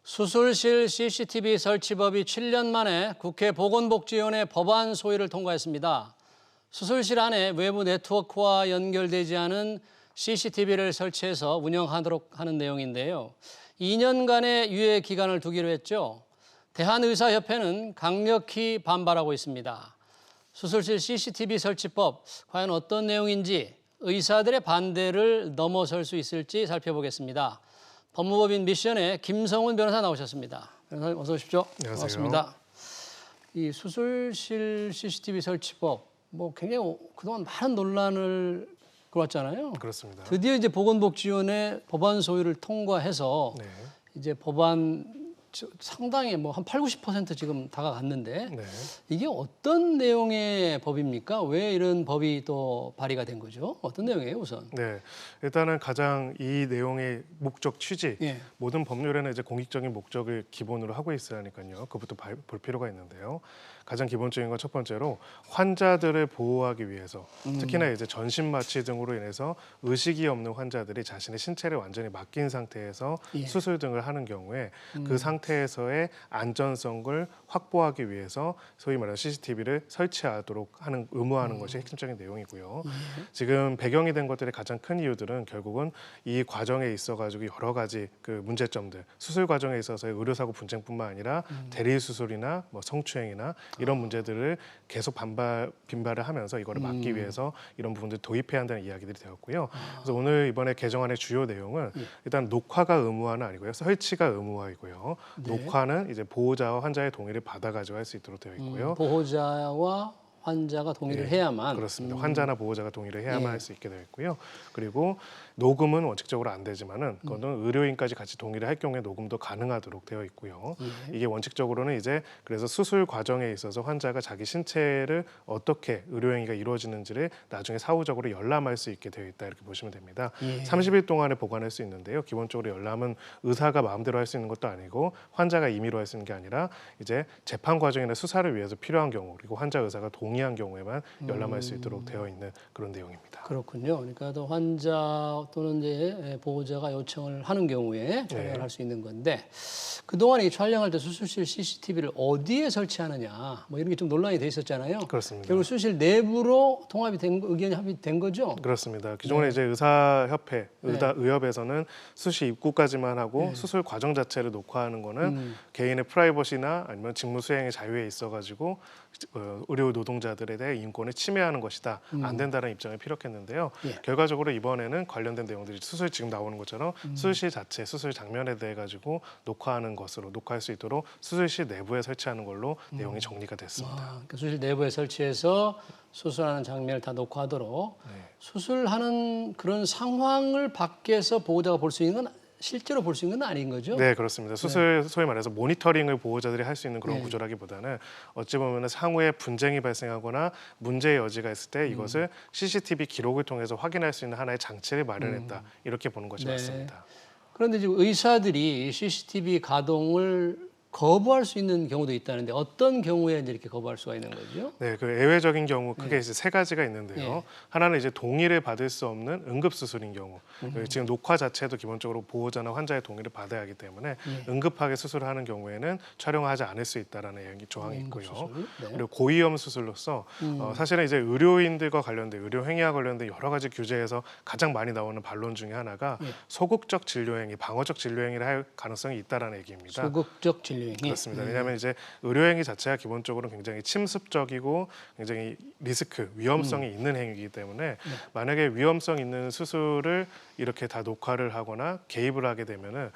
수술실 CCTV 설치법이 7년 만에 국회 보건복지위원회 법안 소위를 통과했습니다. 수술실 안에 외부 네트워크와 연결되지 않은 CCTV를 설치해서 운영하도록 하는 내용인데요. 2년간의 유예 기간을 두기로 했죠. 대한의사협회는 강력히 반발하고 있습니다. 수술실 CCTV 설치법, 과연 어떤 내용인지 의사들의 반대를 넘어설 수 있을지 살펴보겠습니다. 법무법인 미션의 김성훈 변호사 나오셨습니다. 변호사님 어서 오십시오. 안녕하세요. 반갑습니다. 이 수술실 CCTV 설치법, 굉장히 그동안 많은 논란을 끌었잖아요. 그렇습니다. 드디어 이제 보건복지위원회 법안 소위를 통과해서 네. 이제 법안 상당히 한 8, 90% 지금 다가갔는데 네. 이게 어떤 내용의 법입니까? 왜 이런 법이 또 발의가 된 거죠? 어떤 내용이에요, 우선? 네. 일단은 가장 이 내용의 목적 취지, 예. 모든 법률에는 이제 공익적인 목적을 기본으로 하고 있어야 하니까요. 그것부터 볼 필요가 있는데요. 가장 기본적인 건 첫 번째로 환자들을 보호하기 위해서, 특히나 이제 전신 마취 등으로 인해서 의식이 없는 환자들이 자신의 신체를 완전히 맡긴 상태에서 예. 수술 등을 하는 경우에 그 상태에서의 안전성을 확보하기 위해서 소위 말하는 CCTV를 설치하도록 하는 의무화하는 것이 핵심적인 내용이고요. 지금 배경이 된 것들의 가장 큰 이유들은 결국은 이 과정에 있어가지고 여러 가지 그 문제점들, 수술 과정에 있어서의 의료사고 분쟁뿐만 아니라 대리 수술이나 성추행이나 이런 문제들을 계속 빈발을 하면서 이거를 막기 위해서 이런 부분들 도입해야 한다는 이야기들이 되었고요. 그래서 오늘 이번에 개정안의 주요 내용은 일단 녹화가 의무화는 아니고요, 설치가 의무화이고요. 네. 녹화는 이제 보호자와 환자의 동의를 받아가지고 할 수 있도록 되어 있고요. 보호자와 환자가 동의를 네, 해야만. 그렇습니다. 환자나 보호자가 동의를 해야만 예. 할 수 있게 되어 있고요. 그리고 녹음은 원칙적으로 안 되지만은 그거는 의료인까지 같이 동의를 할 경우에 녹음도 가능하도록 되어 있고요. 이게 원칙적으로는 이제 그래서 수술 과정에 있어서 환자가 자기 신체를 어떻게 의료행위가 이루어지는지를 나중에 사후적으로 열람할 수 있게 되어 있다, 이렇게 보시면 됩니다. 예. 30일 동안에 보관할 수 있는데요. 기본적으로 열람은 의사가 마음대로 할 수 있는 것도 아니고 환자가 임의로 할 수 있는 게 아니라 이제 재판 과정이나 수사를 위해서 필요한 경우, 그리고 환자 의사가 동의한 경우에만 열람할 수 있도록 되어 있는 그런 내용입니다. 그렇군요. 그러니까 또 환자 또는 이제 보호자가 요청을 하는 경우에 촬영을 네. 할 수 있는 건데, 그동안 이 촬영할 때 수술실 CCTV를 어디에 설치하느냐 이런 게 좀 논란이 돼 있었잖아요. 그렇습니다. 결국 수술실 내부로 의견이 합의된 거죠? 그렇습니다. 기존에 이제 의사협회, 의협에서는 수술 입구까지만 하고 수술 과정 자체를 녹화하는 거는 개인의 프라이버시나 아니면 직무 수행의 자유에 있어가지고 의료 노동자들에 대해 인권을 침해하는 것이다, 안 된다는 입장을 피력했는데요. 예. 결과적으로 이번에는 관련된 내용들이 수술 지금 나오는 것처럼 수술실 자체, 수술 장면에 대해 가지고 녹화할 수 있도록 수술실 내부에 설치하는 걸로 내용이 정리가 됐습니다. 그러니까 수술실 내부에 설치해서 수술하는 장면을 다 녹화하도록. 수술하는 그런 상황을 밖에서 보호자가 볼 수 있는 건 실제로 볼 수 있는 건 아닌 거죠? 네, 그렇습니다. 수술 소위 말해서 모니터링을 보호자들이 할 수 있는 그런 구조라기보다는 어찌 보면 향후에 분쟁이 발생하거나 문제의 여지가 있을 때 이것을 CCTV 기록을 통해서 확인할 수 있는 하나의 장치를 마련했다, 이렇게 보는 것이 맞습니다. 그런데 지금 의사들이 CCTV 가동을 거부할 수 있는 경우도 있다는데 어떤 경우에 이제 이렇게 거부할 수가 있는 거죠? 네, 그 예외적인 경우 크게 이제 세 가지가 있는데요. 하나는 이제 동의를 받을 수 없는 응급수술인 경우. 지금 녹화 자체도 기본적으로 보호자나 환자의 동의를 받아야 하기 때문에 응급하게 수술을 하는 경우에는 촬영하지 않을 수 있다라는 조항이 있고요. 응급수술? 네. 그리고 고위험 수술로서 사실은 이제 의료인들과 관련된 의료 행위와 관련된 여러 가지 규제에서 가장 많이 나오는 반론 중에 하나가 소극적 진료 행위, 방어적 진료 행위를 할 가능성이 있다라는 얘기입니다. 소극적 진료 행위. 그렇습니다. 왜냐하면 이제 의료행위 자체가 기본적으로 굉장히 침습적이고 굉장히 위험성이 있는 행위이기 때문에 만약에 위험성 있는 수술을 이렇게 다 녹화를 하거나 개입을 하게 되면은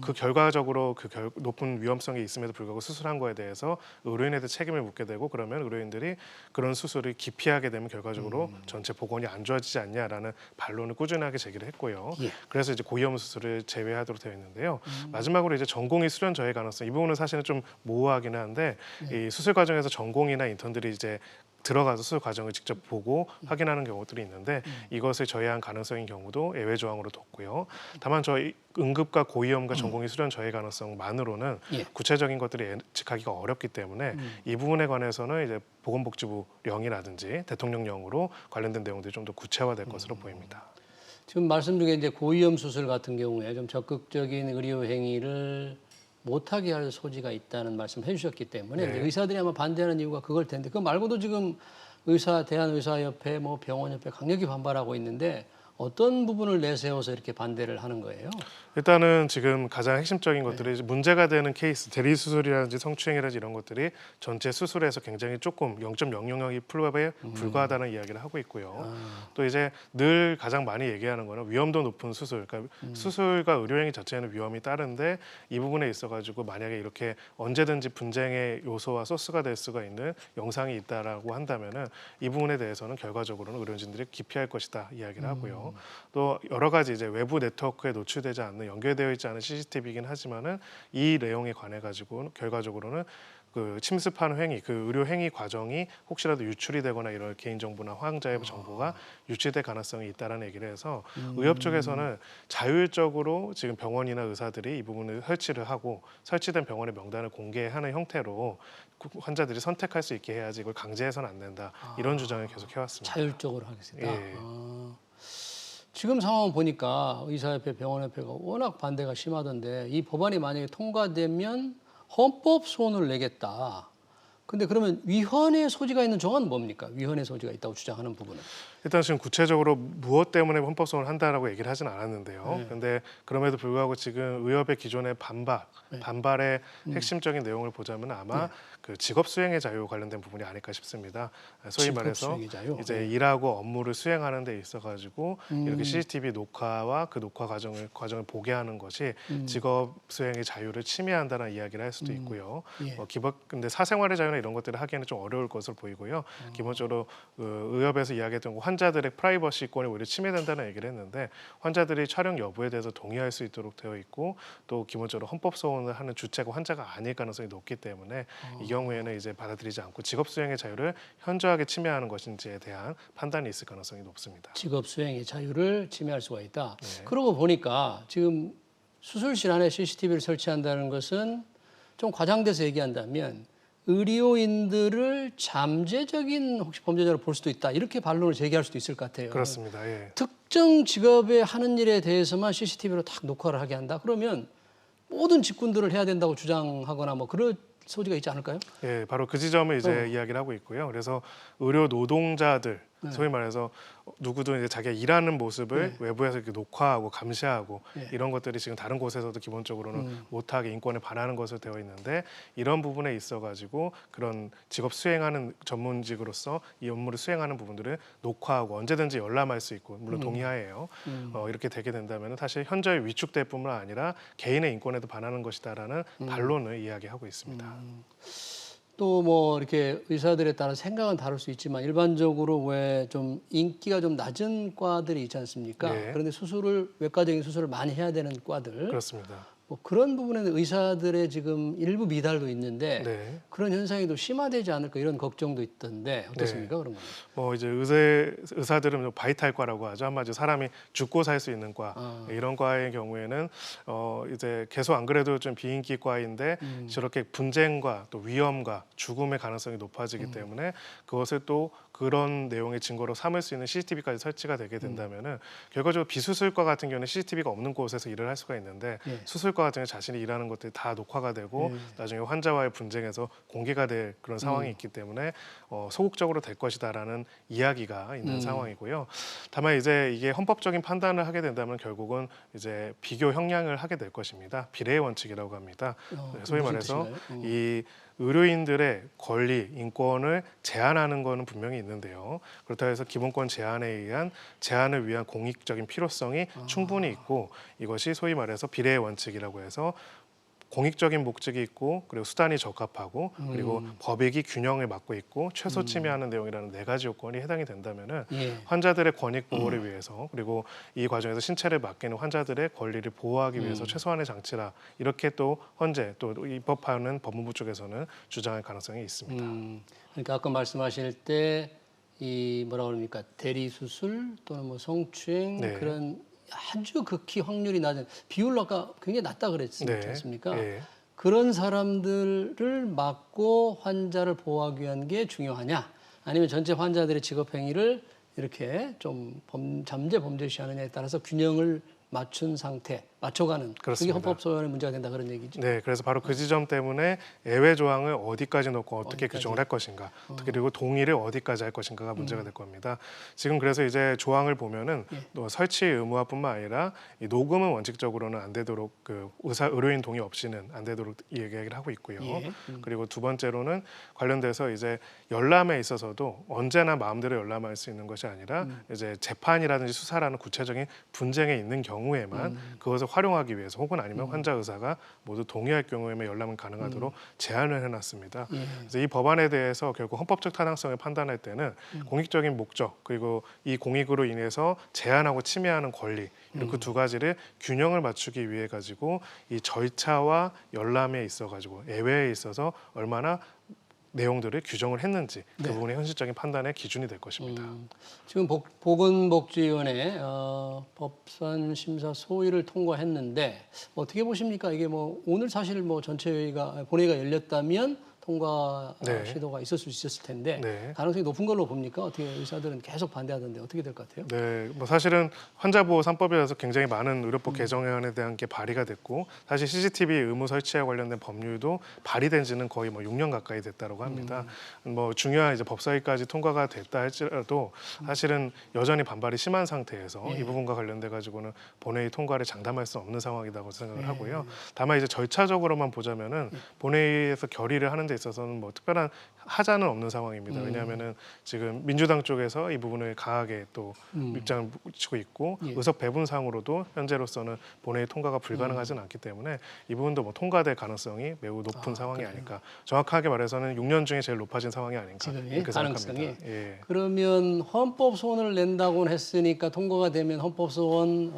그 결과적으로 높은 위험성이 있음에도 불구하고 수술한 거에 대해서 의료인에 대해 책임을 묻게 되고, 그러면 의료인들이 그런 수술을 기피하게 되면 결과적으로 전체 보건이 안 좋아지지 않냐라는 반론을 꾸준하게 제기를 했고요. 그래서 이제 고위험 수술을 제외하도록 되어 있는데요. 마지막으로 이제 전공의 수련 저해 가능성, 이 부분은 사실은 좀 모호하기는 한데 이 수술 과정에서 전공이나 인턴들이 이제 들어가서 수술 과정을 직접 보고 확인하는 경우들이 있는데 이것을 저해한 가능성인 경우도 예외 조항으로 뒀고요. 다만 저희 응급과 고위험과 전공의 수련 저해 가능성만으로는 구체적인 것들이 예측하기가 어렵기 때문에 이 부분에 관해서는 이제 보건복지부령이라든지 대통령령으로 관련된 내용들이 좀 더 구체화될 것으로 보입니다. 지금 말씀 중에 이제 고위험 수술 같은 경우에 좀 적극적인 의료 행위를 못하게 할 소지가 있다는 말씀을 해주셨기 때문에 네. 이제 의사들이 아마 반대하는 이유가 그걸 텐데 그거 말고도 지금 대한의사협회, 뭐 병원협회 강력히 반발하고 있는데 어떤 부분을 내세워서 이렇게 반대를 하는 거예요? 일단은 지금 가장 핵심적인 것들이 이제 문제가 되는 케이스, 대리 수술이라든지 성추행이라든지 이런 것들이 전체 수술에서 굉장히 조금 0.000이 풀업에 불과하다는 이야기를 하고 있고요. 또 이제 늘 가장 많이 얘기하는 거는 위험도 높은 수술, 그러니까 수술과 의료행위 자체에는 위험이 따른데 이 부분에 있어가지고 만약에 이렇게 언제든지 분쟁의 요소와 소스가 될 수가 있는 영상이 있다라고 한다면은 이 부분에 대해서는 결과적으로는 의료진들이 기피할 것이다 이야기를 하고요. 또 여러 가지 이제 외부 네트워크에 노출되지 않는 연결되어 있지 않은 CCTV이긴 하지만은 이 내용에 관해 가지고 결과적으로는 그 침습하는 행위, 그 의료 행위 과정이 혹시라도 유출이 되거나 이런 개인 정보나 환자의 정보가 유출될 가능성이 있다라는 얘기를 해서 의협 쪽에서는 자율적으로 지금 병원이나 의사들이 이 부분을 설치를 하고 설치된 병원의 명단을 공개하는 형태로 환자들이 선택할 수 있게 해야지 이걸 강제해서는 안 된다 이런 주장을 계속 해왔습니다. 자율적으로 하겠습니다. 예. 지금 상황 보니까 의사협회, 병원협회가 워낙 반대가 심하던데 이 법안이 만약에 통과되면 헌법 소원을 내겠다. 근데 그러면 위헌의 소지가 있는 조항은 뭡니까? 위헌의 소지가 있다고 주장하는 부분은. 일단 지금 구체적으로 무엇 때문에 헌법소원을 한다라고 얘기를 하진 않았는데요. 그런데 그럼에도 불구하고 지금 의협의 기존의 반발의 핵심적인 내용을 보자면 아마 그 직업 수행의 자유 관련된 부분이 아닐까 싶습니다. 소위 직업 말해서 수행의 자유? 이제 일하고 업무를 수행하는 데 있어가지고 이렇게 CCTV 녹화와 그 녹화 과정을 보게 하는 것이 직업 수행의 자유를 침해한다는 이야기를 할 수도 있고요. 예. 근데 사생활의 자유나 이런 것들을 하기에는 좀 어려울 것으로 보이고요. 기본적으로 의협에서 이야기했던 환자들의 프라이버시권이 오히려 침해된다는 얘기를 했는데 환자들이 촬영 여부에 대해서 동의할 수 있도록 되어 있고 또 기본적으로 헌법 소원을 하는 주체가 환자가 아닐 가능성이 높기 때문에 이 경우에는 이제 받아들이지 않고 직업 수행의 자유를 현저하게 침해하는 것인지에 대한 판단이 있을 가능성이 높습니다. 직업 수행의 자유를 침해할 수가 있다. 네. 그러고 보니까 지금 수술실 안에 CCTV를 설치한다는 것은 좀 과장돼서 얘기한다면 의료인들을 잠재적인 혹시 범죄자로 볼 수도 있다. 이렇게 반론을 제기할 수도 있을 것 같아요. 그렇습니다. 예. 특정 직업에 하는 일에 대해서만 CCTV로 딱 녹화를 하게 한다. 그러면 모든 직군들을 해야 된다고 주장하거나 뭐 그럴 소지가 있지 않을까요? 예, 바로 그 지점을 이제 이야기를 하고 있고요. 그래서 의료 노동자들 소위 말해서 누구든 이제 자기가 일하는 모습을 외부에서 이렇게 녹화하고 감시하고 이런 것들이 지금 다른 곳에서도 기본적으로는 못하게 인권에 반하는 것으로 되어 있는데 이런 부분에 있어가지고 그런 직업 수행하는 전문직으로서 이 업무를 수행하는 부분들을 녹화하고 언제든지 열람할 수 있고 물론 동의하에요. 이렇게 되게 된다면 사실 현저히 위축될 뿐만 아니라 개인의 인권에도 반하는 것이다라는 반론을 이야기하고 있습니다. 또 뭐 이렇게 의사들에 따라 생각은 다를 수 있지만 일반적으로 왜 좀 인기가 좀 낮은 과들이 있지 않습니까? 네. 그런데 외과적인 수술을 많이 해야 되는 과들. 그렇습니다. 뭐 그런 부분에는 의사들의 지금 일부 미달도 있는데 네. 그런 현상이 더 심화되지 않을까 이런 걱정도 있던데 어떻습니까? 그런 거는? 뭐 이제 의사들은 바이탈과라고 하죠. 한마디로 사람이 죽고 살 수 있는 과 이런 과의 경우에는 이제 계속 안 그래도 좀 비인기과인데 저렇게 분쟁과 또 위험과 죽음의 가능성이 높아지기 때문에 그것을 또 그런 내용의 증거로 삼을 수 있는 CCTV까지 설치가 되게 된다면은 결과적으로 비수술과 같은 경우는 CCTV가 없는 곳에서 일을 할 수가 있는데 수술과 같은 경우 자신이 일하는 것들이 다 녹화가 되고 나중에 환자와의 분쟁에서 공개가 될 그런 상황이 있기 때문에 소극적으로 될 것이다라는 이야기가 있는 상황이고요. 다만 이제 이게 헌법적인 판단을 하게 된다면 결국은 이제 비교 형량을 하게 될 것입니다. 비례의 원칙이라고 합니다. 소위 말해서 이 의료인들의 권리, 인권을 제한하는 것은 분명히 있는데요. 그렇다고 해서 기본권 제한에 의한 제한을 위한 공익적인 필요성이 충분히 있고 이것이 소위 말해서 비례의 원칙이라고 해서 공익적인 목적이 있고 그리고 수단이 적합하고 그리고 법익이 균형을 맞고 있고 최소 침해하는 내용이라는 네 가지 요건이 해당이 된다면은 환자들의 권익 보호를 위해서 그리고 이 과정에서 신체를 맡기는 환자들의 권리를 보호하기 위해서 최소한의 장치라 이렇게 또 현재 또 입법하는 법무부 쪽에서는 주장할 가능성이 있습니다. 그러니까 아까 말씀하실 때 이 뭐라 그럽니까 대리 수술 또는 뭐 성추행 그런 아주 극히 확률이 낮은 비율로 아까 굉장히 낮다 그랬지 않습니까? 그런 사람들을 막고 환자를 보호하기 위한 게 중요하냐? 아니면 전체 환자들의 직업 행위를 이렇게 좀 잠재 범죄시하느냐에 따라서 균형을 맞춘 상태, 맞춰가는 그게 그렇습니다. 헌법 소원의 문제가 된다 그런 얘기죠. 네, 그래서 바로 그 지점 때문에 예외 조항을 어디까지 넣고 어떻게 어디까지? 규정을 할 것인가, 그리고 동의를 어디까지 할 것인가가 문제가 될 겁니다. 지금 그래서 이제 조항을 보면은 또 설치 의무화뿐만 아니라 이 녹음은 원칙적으로는 안 되도록 그 의료인 동의 없이는 안 되도록 얘기를 하고 있고요. 예. 그리고 두 번째로는 관련돼서 이제 열람에 있어서도 언제나 마음대로 열람할 수 있는 것이 아니라 이제 재판이라든지 수사라는 구체적인 분쟁에 있는 경우에만 그것을 활용하기 위해서 혹은 아니면 환자 의사가 모두 동의할 경우에만 열람은 가능하도록 제한을 해놨습니다. 그래서 이 법안에 대해서 결국 헌법적 타당성을 판단할 때는 공익적인 목적 그리고 이 공익으로 인해서 제한하고 침해하는 권리 이런 그 두 가지를 균형을 맞추기 위해 가지고 이 절차와 열람에 있어 가지고 예외에 있어서 얼마나 내용들을 규정을 했는지 그 부분이 현실적인 판단의 기준이 될 것입니다. 지금 보건복지위원회 법산 심사 소위를 통과했는데 어떻게 보십니까? 이게 뭐 오늘 사실 뭐 전체 본회의가 열렸다면 통과 네. 시도가 있을 수 있었을 텐데 네. 가능성이 높은 걸로 봅니까? 어떻게 의사들은 계속 반대하던데 어떻게 될 것 같아요? 네, 뭐 사실은 환자보호 3법이라서 굉장히 많은 의료법 개정안에 대한 게 발의가 됐고 사실 CCTV 의무 설치에 관련된 법률도 발의된 지는 거의 뭐 6년 가까이 됐다고 합니다. 뭐 중요한 이제 법사위까지 통과가 됐다 할지라도 사실은 여전히 반발이 심한 상태에서 이 부분과 관련돼 가지고는 본회의 통과를 장담할 수 없는 상황이라고 생각을 하고요. 다만 이제 절차적으로만 보자면은 본회의에서 결의를 하는 데 있어서는 뭐 특별한 하자는 없는 상황입니다. 왜냐하면은 지금 민주당 쪽에서 이 부분을 강하게 또 입장을 묻히고 있고 의석 배분상으로도 현재로서는 본회의 통과가 불가능하지는 않기 때문에 이 부분도 뭐 통과될 가능성이 매우 높은 상황이 아닐까. 정확하게 말해서는 6년 중에 제일 높아진 상황이 아닌가 지금 이렇게 가능성이. 생각합니다. 예. 그러면 헌법 소원을 낸다고는 했으니까 통과가 되면 헌법 소원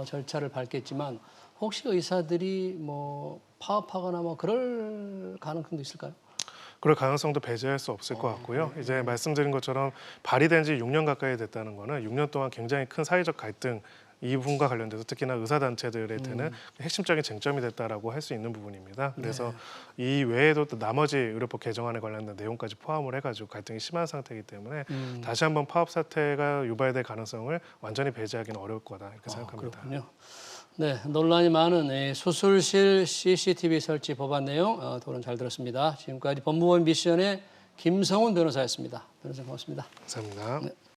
절차를 밟겠지만 혹시 의사들이 뭐 파업하거나 뭐 그럴 가능성도 있을까요? 그럴 가능성도 배제할 수 없을 것 같고요. 이제 말씀드린 것처럼 발의된 지 6년 가까이 됐다는 거는 6년 동안 굉장히 큰 사회적 갈등 이 부분과 관련돼서 특히나 의사단체들한테는 핵심적인 쟁점이 됐다라고 할 수 있는 부분입니다. 그래서 이 외에도 또 나머지 의료법 개정안에 관련된 내용까지 포함을 해가지고 갈등이 심한 상태이기 때문에 다시 한번 파업 사태가 유발될 가능성을 완전히 배제하기는 어려울 거다 이렇게 생각합니다. 그렇군요. 네, 논란이 많은 수술실 CCTV 설치 법안 내용 토론 잘 들었습니다. 지금까지 법무원 미션의 김성훈 변호사였습니다. 변호사 고맙습니다. 감사합니다. 네.